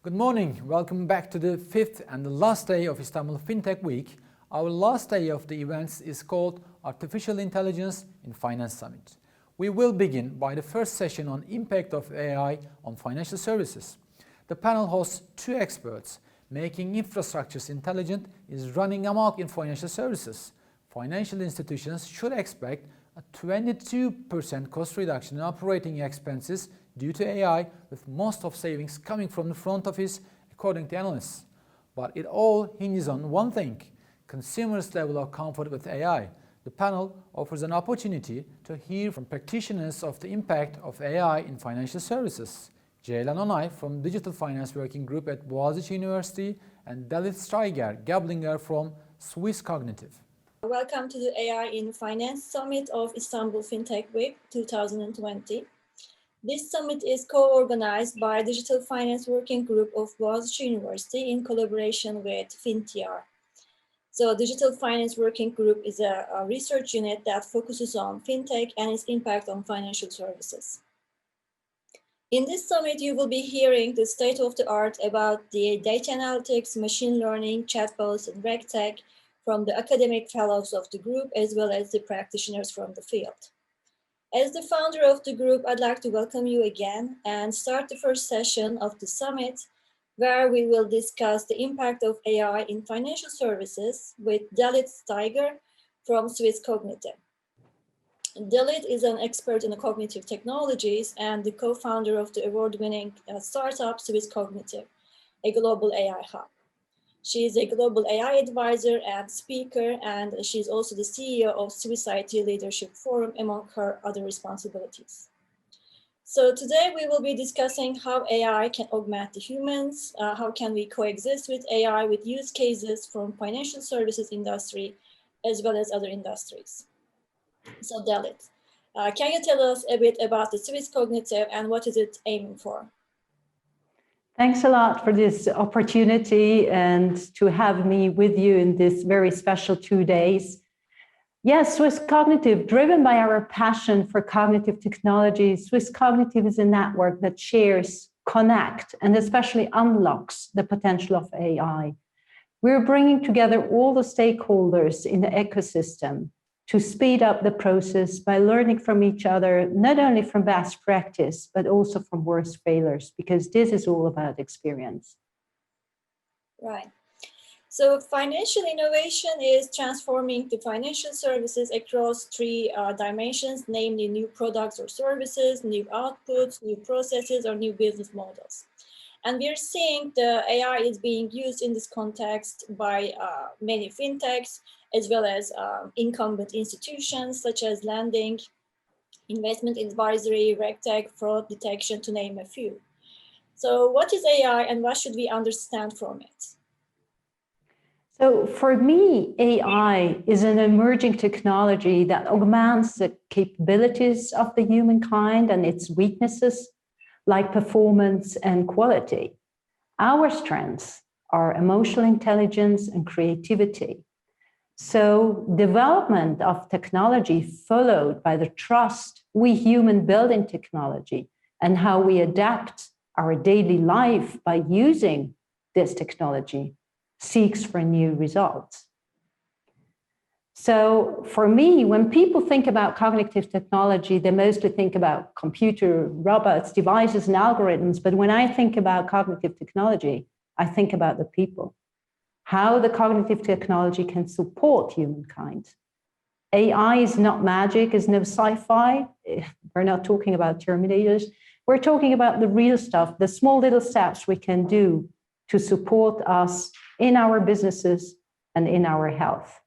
Good morning. Welcome back to the fifth and the last day of Istanbul Fintech Week. Our last day of the events is called Artificial Intelligence in Finance Summit. We will begin by the first session on impact of AI on financial services. The panel hosts two experts. Making infrastructures intelligent is running amok in financial services. Financial institutions should expect a 22% cost reduction in operating expenses due to AI, with most of savings coming from the front office, according to analysts. But it all hinges on one thing: consumers' level of comfort with AI. The panel offers an opportunity to hear from practitioners of the impact of AI in financial services. Ceylan Onay from Digital Finance Working Group at Boğaziçi University and Dalith Steiger-Gablinger from Swiss Cognitive. Welcome to the AI in Finance Summit of Istanbul Fintech Week 2020. This summit is co-organized by Digital Finance Working Group of Boğaziçi University in collaboration with Fintech. So Digital Finance Working Group is a research unit that focuses on fintech and its impact on financial services. In this summit, you will be hearing the state of the art about the data analytics, machine learning, chatbots, and regtech from the academic fellows of the group, as well as the practitioners from the field. As the founder of the group, I'd like to welcome you again and start the first session of the summit, where we will discuss the impact of AI in financial services with Dalith Steiger from Swiss Cognitive. Dalith is an expert in cognitive technologies and the co-founder of the award-winning startup Swiss Cognitive, a global AI hub. She is a global AI advisor and speaker, and she's also the CEO of Swiss IT Leadership Forum, among her other responsibilities. So today we will be discussing how AI can augment the humans, how can we coexist with AI with use cases from financial services industry, as well as other industries. So Dalith, can you tell us a bit about the Swiss Cognitive and what is it aiming for? Thanks a lot for this opportunity and to have me with you in this very special 2 days. Yes, Swiss Cognitive, driven by our passion for cognitive technology, Swiss Cognitive is a network that shares, connects, and especially unlocks the potential of AI. We're bringing together all the stakeholders in the ecosystem to speed up the process by learning from each other, not only from best practice, but also from worst failures, because this is all about experience. Right. So financial innovation is transforming the financial services across three dimensions, namely new products or services, new outputs, new processes, or new business models. And we're seeing the AI is being used in this context by many fintechs, as well as incumbent institutions such as lending, investment advisory, regtech, fraud detection, to name a few. So what is AI and what should we understand from it? So for me, AI is an emerging technology that augments the capabilities of the humankind and its weaknesses, like performance and quality. Our strengths are emotional intelligence and creativity. So development of technology followed by the trust we human build in technology and how we adapt our daily life by using this technology seeks for new results. So for me, when people think about cognitive technology, they mostly think about computer, robots, devices, and algorithms. But when I think about cognitive technology, I think about the people, how the cognitive technology can support humankind. AI is not magic, is no sci-fi. We're not talking about Terminators. We're talking about the real stuff, the small little steps we can do to support us in our businesses and in our health.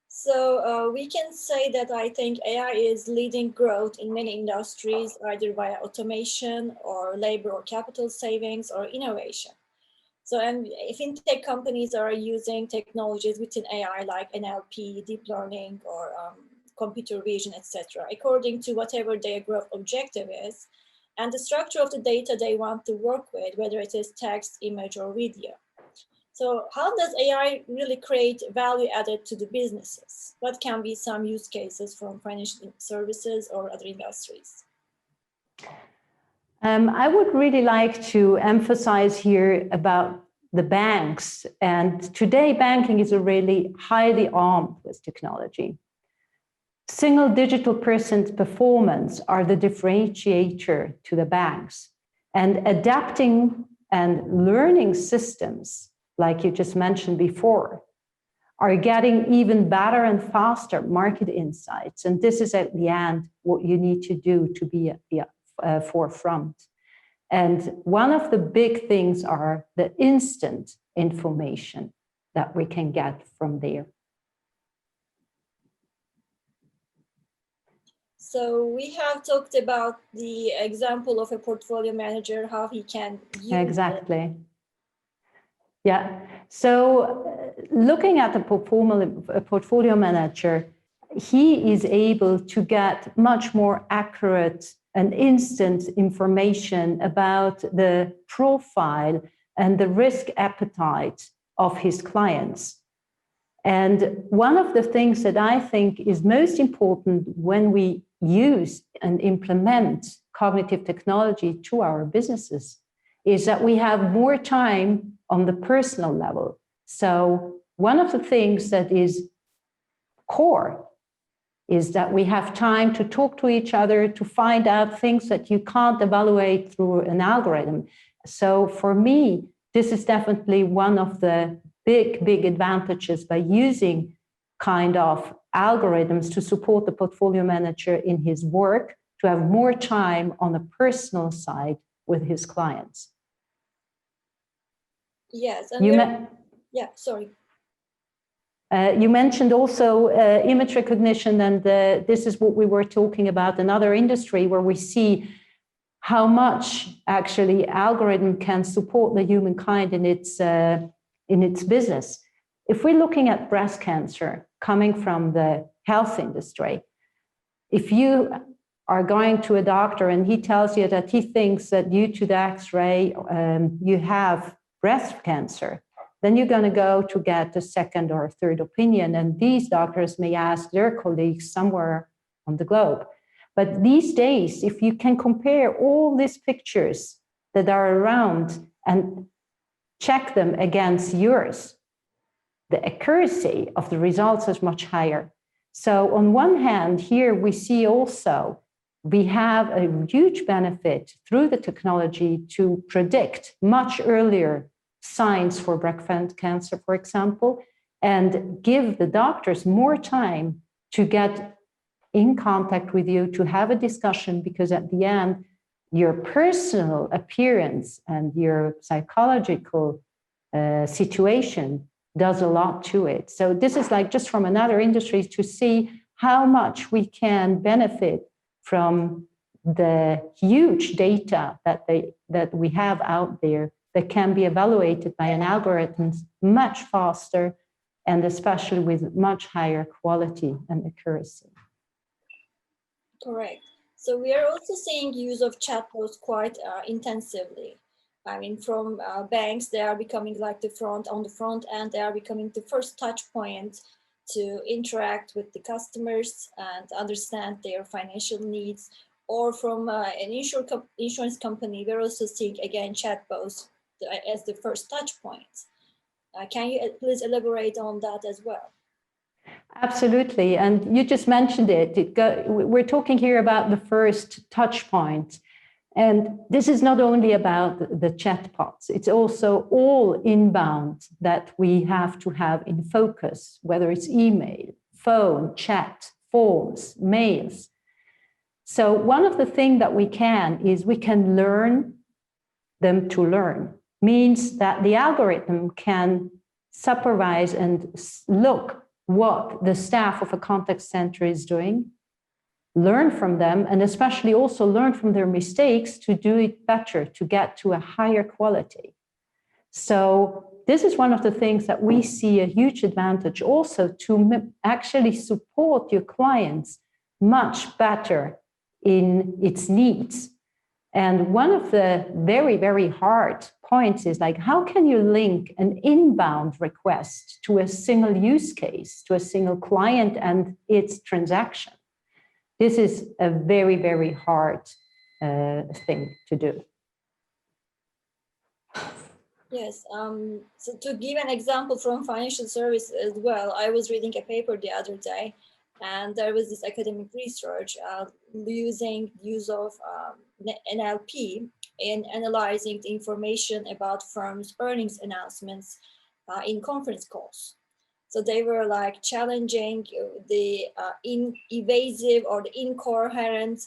So we can say that I think AI is leading growth in many industries, either via automation or labor or capital savings or innovation. So, and fintech companies are using technologies within AI like NLP, deep learning, or computer vision, etc., according to whatever their growth objective is, and the structure of the data they want to work with, whether it is text, image, or video. So how does AI really create value added to the businesses? What can be some use cases from financial services or other industries? I would really like to emphasize here about the banks. And today, banking is really highly armed with technology. Single digital percent performance are the differentiator to the banks. And adapting and learning systems, like you just mentioned before, are getting even better and faster market insights. And this is at the end what you need to do to be at the forefront. And one of the big things are the instant information that we can get from there. So we have talked about the example of a portfolio manager, how he can use Exactly. Yeah. So looking at a portfolio manager, he is able to get much more accurate and instant information about the profile and the risk appetite of his clients. And one of the things that I think is most important when we use and implement cognitive technology to our businesses is that we have more time on the personal level. So one of the things that is core is that we have time to talk to each other, to find out things that you can't evaluate through an algorithm. So for me, this is definitely one of the big advantages by using kind of algorithms to support the portfolio manager in his work, to have more time on the personal side with his clients. Yes, and yeah, sorry. You mentioned also image recognition, and this is what we were talking about, another industry where we see how much actually algorithm can support the humankind in its business. If we're looking at breast cancer coming from the health industry, if you are going to a doctor and he tells you that he thinks that due to the X-ray you have breast cancer, then you're going to go to get a second or a third opinion. And these doctors may ask their colleagues somewhere on the globe. But these days, if you can compare all these pictures that are around and check them against yours, the accuracy of the results is much higher. So on one hand, here we see also we have a huge benefit through the technology to predict much earlier signs for breast cancer, for example, and give the doctors more time to get in contact with you, to have a discussion, because at the end, your personal appearance and your psychological situation does a lot to it. So this is like just from another industry to see how much we can benefit from the huge data that we have out there that can be evaluated by an algorithm much faster and especially with much higher quality and accuracy. Correct. So we are also seeing use of chatbots quite intensively. I mean, from banks, they are becoming like on the front end, they are becoming the first touch point to interact with the customers and understand their financial needs. Or from an insurance company, we're also seeing, again, chatbots as the first touch point. Can you please elaborate on that as well? Absolutely. And you just mentioned it. We're talking here about the first touch point. And this is not only about the chatbots, it's also all inbound that we have to have in focus, whether it's email, phone, chat, forms, mails. So one of the things that we can learn them to learn. Means that the algorithm can supervise and look what the staff of a contact center is doing, learn from them, and especially also learn from their mistakes to do it better, to get to a higher quality. So this is one of the things that we see a huge advantage also to actually support your clients much better in its needs. And one of the very, very hard points is like, how can you link an inbound request to a single use case, to a single client and its transaction? This is a very, very hard thing to do. Yes, so to give an example from financial service as well, I was reading a paper the other day, and there was this academic research using use of NLP in analyzing the information about firms' earnings announcements in conference calls. So they were like challenging the evasive or the incoherent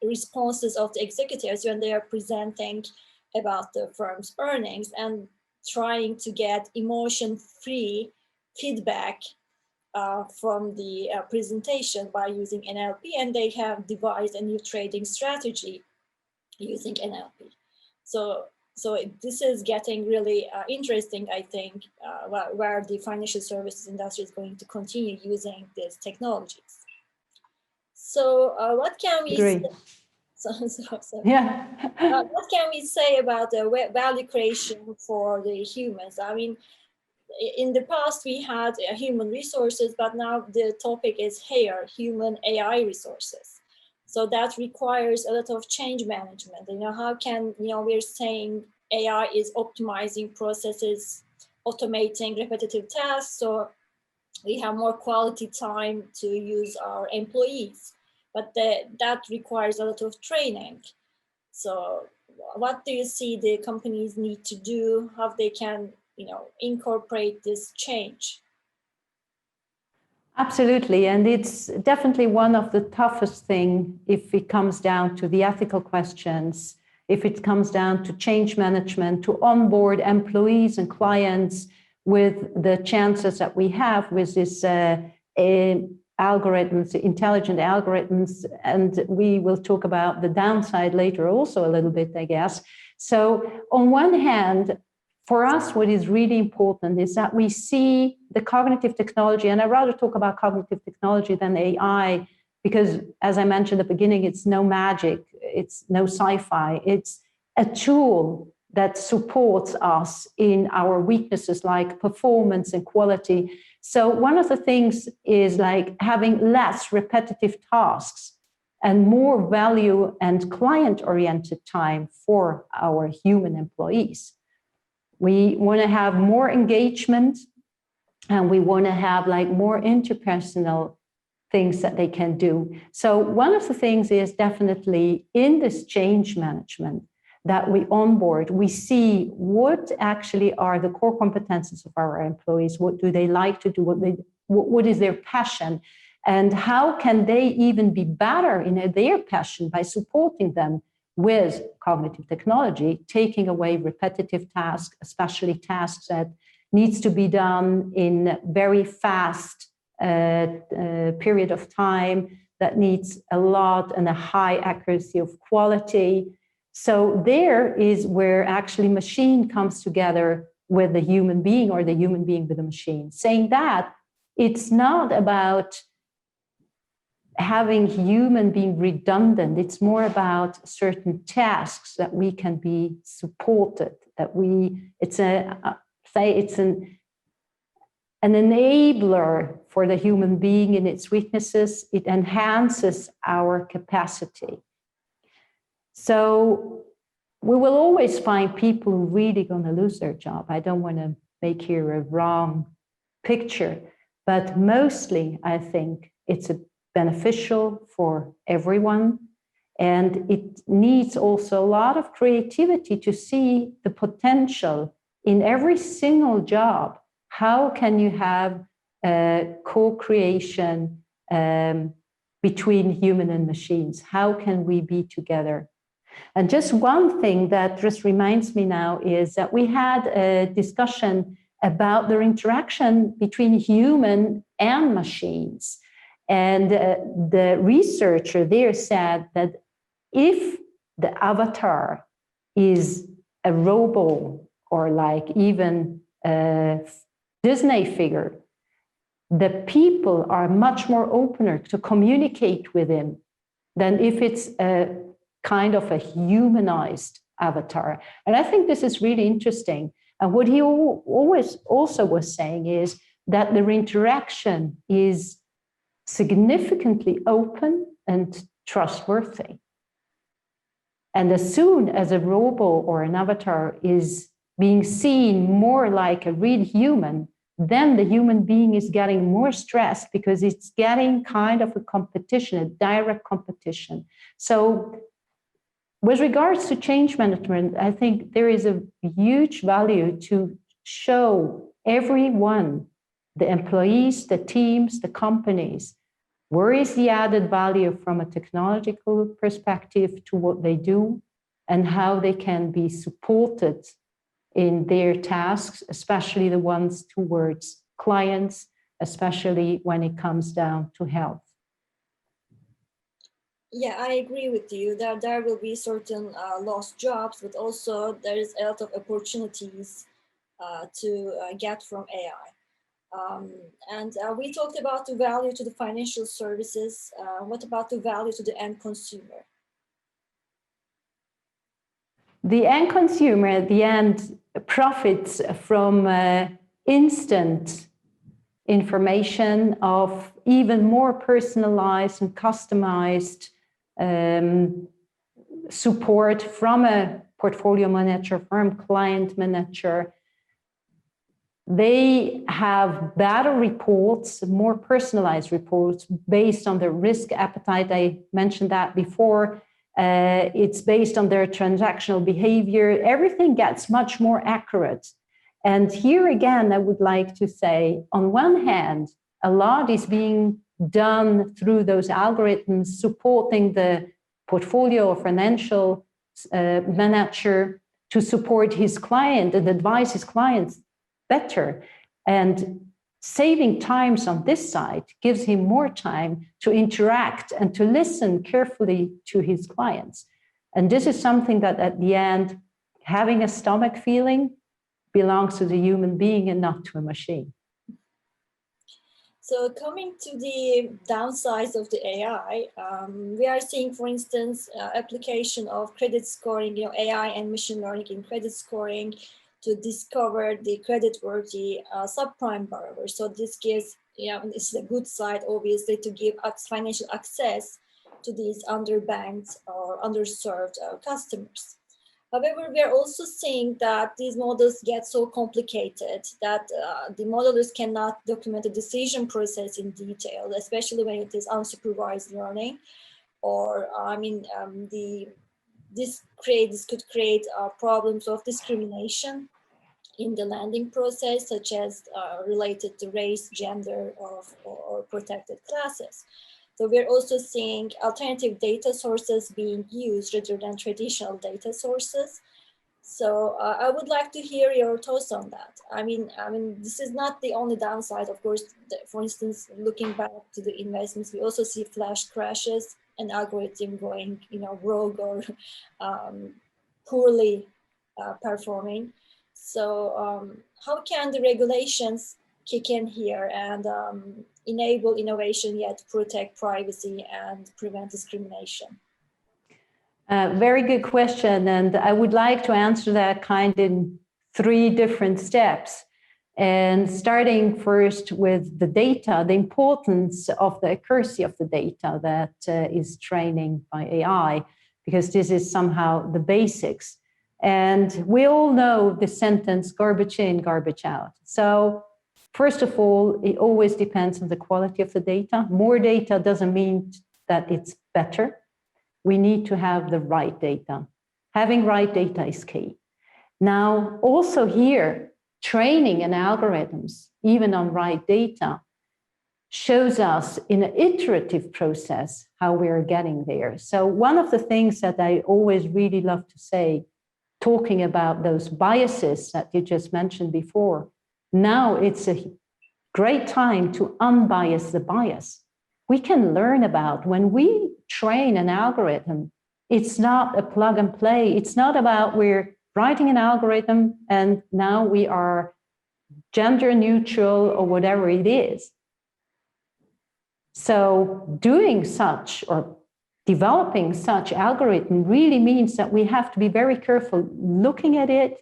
responses of the executives when they are presenting about the firm's earnings, and trying to get emotion-free feedback from the presentation by using NLP, and they have devised a new trading strategy using NLP. So this is getting really interesting, I think, where the financial services industry is going to continue using these technologies. So what can we say? Yeah. What can we say about the value creation for the humans? I mean, in the past we had human resources, but now the topic is here, human AI resources. So that requires a lot of change management. You know, how can, you know, we're saying AI is optimizing processes, automating repetitive tasks, so we have more quality time to use our employees, but that requires a lot of training. So what do you see the companies need to do, how they can, you know, incorporate this change? Absolutely, and it's definitely one of the toughest things if it comes down to the ethical questions, if it comes down to change management, to onboard employees and clients with the chances that we have with this algorithms, intelligent algorithms, and we will talk about the downside later also a little bit, I guess. So on one hand, for us, what is really important is that we see the cognitive technology, and I'd rather talk about cognitive technology than AI, because as I mentioned at the beginning, it's no magic, it's no sci-fi, it's a tool that supports us in our weaknesses like performance and quality. So one of the things is like having less repetitive tasks and more value and client-oriented time for our human employees. We want to have more engagement, and we want to have like more interpersonal things that they can do. So one of the things is definitely in this change management that we onboard, we see what actually are the core competencies of our employees, what do they like to do, what is their passion, and how can they even be better in their passion by supporting them with cognitive technology, taking away repetitive tasks, especially tasks that needs to be done in very fast period of time, that needs a lot and a high accuracy of quality. So there is where actually machine comes together with the human being, or the human being with the machine. Saying that, it's not about having human being redundant. It's more about certain tasks that we can be supported, that it's an enabler for the human being in its weaknesses. It enhances our capacity. So we will always find people who really going to lose their job. I don't want to make here a wrong picture, but mostly I think it's beneficial for everyone. And it needs also a lot of creativity to see the potential in every single job. How can you have co-creation between human and machines? How can we be together? And just one thing that just reminds me now is that we had a discussion about the interaction between human and machines. And the researcher there said that if the avatar is a robot or like even a Disney figure, the people are much more opener to communicate with him than if it's a kind of a humanized avatar. And I think this is really interesting. And what he always also was saying is that the interaction is significantly open and trustworthy. And as soon as a robo or an avatar is being seen more like a real human, then the human being is getting more stressed because it's getting kind of a competition, a direct competition. So with regards to change management, I think there is a huge value to show everyone, the employees, the teams, the companies, where is the added value from a technological perspective to what they do and how they can be supported in their tasks, especially the ones towards clients, especially when it comes down to health. Yeah, I agree with you that there will be certain lost jobs, but also there is a lot of opportunities to get from AI. And we talked about the value to the financial services. What about the value to the end consumer? The end consumer at the end profits from instant information of even more personalized and customized support from a portfolio manager, from client manager. They have better reports, more personalized reports based on their risk appetite. I mentioned that before. It's based on their transactional behavior. Everything gets much more accurate. And here again, I would like to say, on one hand, a lot is being done through those algorithms supporting the portfolio or financial manager to support his client and advise his clients better. And saving times on this side gives him more time to interact and to listen carefully to his clients. And this is something that at the end, having a stomach feeling belongs to the human being and not to a machine. So coming to the downsides of the AI, we are seeing, for instance, application of credit scoring, AI and machine learning in credit scoring to discover the creditworthy subprime borrowers. So this gives, it's a good side, obviously, to give financial access to these underbanked or underserved customers. However, we are also seeing that these models get so complicated that the modelers cannot document the decision process in detail, especially when it is unsupervised learning. Or, this could create problems of discrimination in the lending process, such as related to race, gender, or protected classes. So we're also seeing alternative data sources being used rather than traditional data sources. So I would like to hear your thoughts on that. I mean, this is not the only downside, of course. For instance, looking back to the investments, we also see flash crashes and algorithm going, rogue or poorly performing. So how can the regulations kick in here and enable innovation yet protect privacy and prevent discrimination? Very good question. And I would like to answer that in 3 different steps. And starting first with the data, the importance of the accuracy of the data that is training by AI, because this is somehow the basics. And we all know the sentence, garbage in, garbage out. So first of all, it always depends on the quality of the data. More data doesn't mean that it's better. We need to have the right data. Having right data is key. Now, also here, training and algorithms, even on right data, shows us in an iterative process how we're getting there. So one of the things that I always really love to say, talking about those biases that you just mentioned before, now it's a great time to unbias the bias. We can learn about when we train an algorithm, it's not a plug and play. It's not about we're writing an algorithm and now we are gender neutral or whatever it is. So doing such or developing such algorithm really means that we have to be very careful looking at it,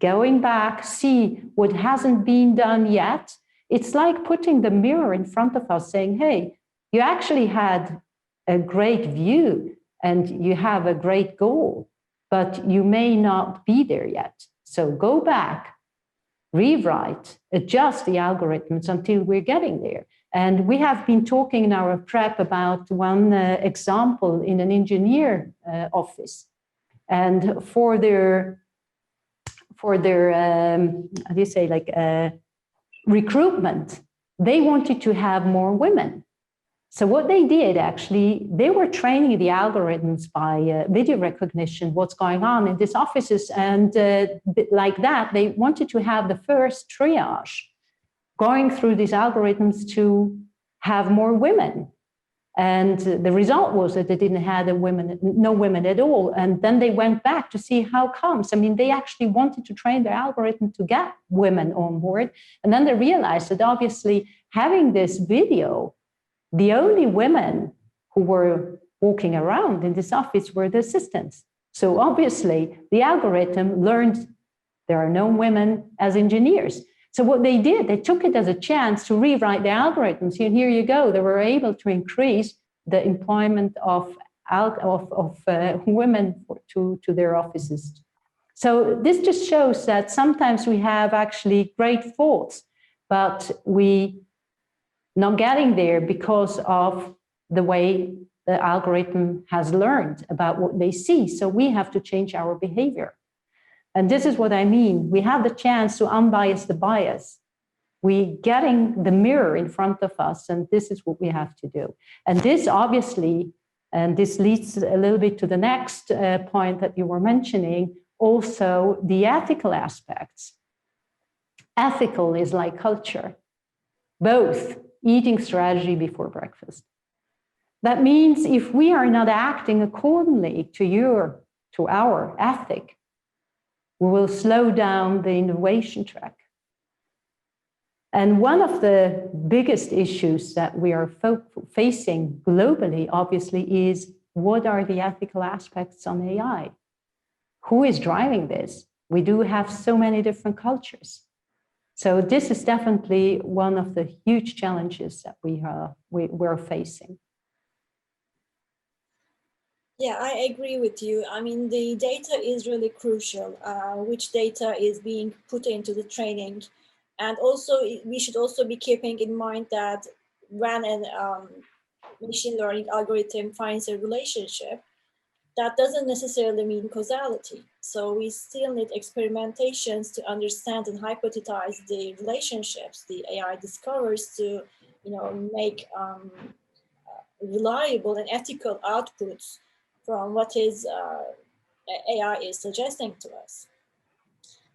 going back, see what hasn't been done yet. It's like putting the mirror in front of us saying, hey, you actually had a great view and you have a great goal, but you may not be there yet. So go back, rewrite, adjust the algorithms until we're getting there. And we have been talking in our prep about one example in an engineer office. And for their how do you say, like recruitment, they wanted to have more women. So what they did, actually, they were training the algorithms by video recognition, what's going on in these offices. And like that, they wanted to have the first triage going through these algorithms to have more women. And the result was that they didn't have no women at all. And then they went back to see how comes. I mean, they actually wanted to train their algorithm to get women on board. And then they realized that obviously having this video, the only women who were walking around in this office were the assistants. So obviously the algorithm learned there are no women as engineers. So what they did, they took it as a chance to rewrite the algorithms. And here you go, they were able to increase the employment of women to their offices. So this just shows that sometimes we have actually great thoughts, but we not getting there because of the way the algorithm has learned about what they see. So we have to change our behavior. And this is what I mean. We have the chance to unbias the bias. We getting the mirror in front of us, and this is what we have to do. And this obviously, and this leads a little bit to the next point that you were mentioning, also the ethical aspects. Ethical is like culture, both eating strategy before breakfast. That means if we are not acting accordingly to our ethic, we will slow down the innovation track. And one of the biggest issues that we are facing globally, obviously, is what are the ethical aspects on AI? Who is driving this? We do have so many different cultures. So this is definitely one of the huge challenges that we're facing. Yeah, I agree with you. I mean, the data is really crucial, which data is being put into the training. And also, we should also be keeping in mind that when a machine learning algorithm finds a relationship, that doesn't necessarily mean causality. So we still need experimentations to understand and hypothesize the relationships the AI discovers to, make reliable and ethical outputs from what is AI is suggesting to us.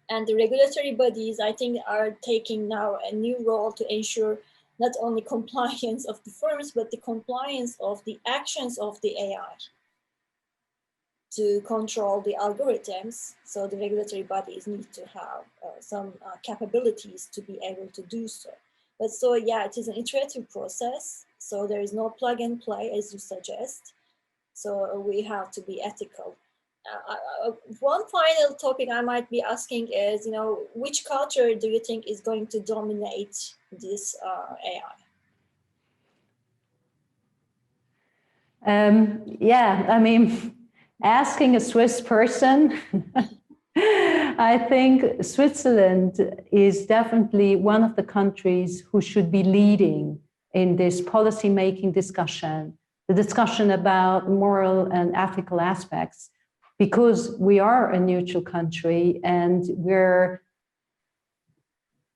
And the regulatory bodies, I think, are taking now a new role to ensure not only compliance of the firms, but the compliance of the actions of the AI to control the algorithms. So the regulatory bodies need to have some capabilities to be able to do so. But so, yeah, it is an iterative process. So there is no plug and play, as you suggest. So we have to be ethical. One final topic I might be asking is, which culture do you think is going to dominate this AI? Yeah, I mean, asking a Swiss person, I think Switzerland is definitely one of the countries who should be leading in this policy-making discussion, the discussion about moral and ethical aspects, because we are a neutral country and we're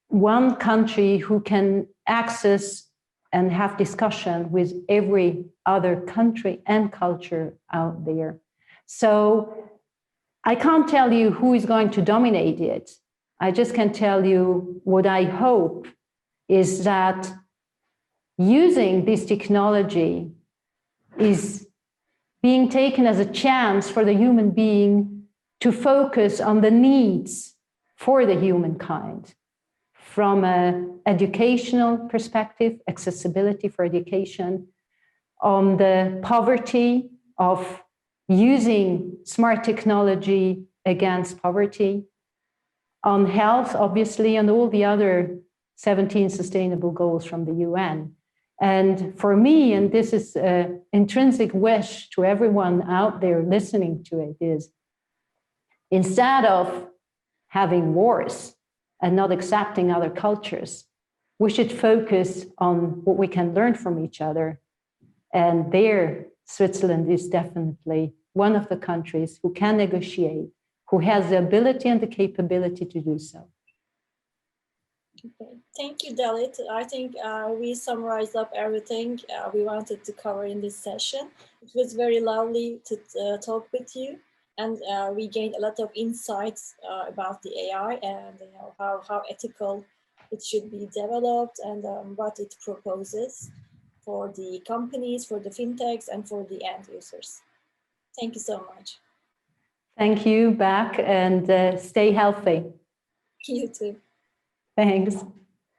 one country who can access and have discussion with every other country and culture out there. So I can't tell you who is going to dominate it. I just can tell you what I hope is that using this technology is being taken as a chance for the human being to focus on the needs for the humankind from an educational perspective, accessibility for education, on the poverty of using smart technology against poverty, on health, obviously, and all the other 17 sustainable goals from the UN. And for me, and this is an intrinsic wish to everyone out there listening to it, is instead of having wars and not accepting other cultures, we should focus on what we can learn from each other. And there, Switzerland is definitely one of the countries who can negotiate, who has the ability and the capability to do so. Okay. Thank you, Dalith. I think we summarized up everything we wanted to cover in this session. It was very lovely to talk with you, and we gained a lot of insights about the AI and how ethical it should be developed and what it proposes for the companies, for the fintechs, and for the end users. Thank you so much. Thank you, back, and stay healthy. You too. Thanks.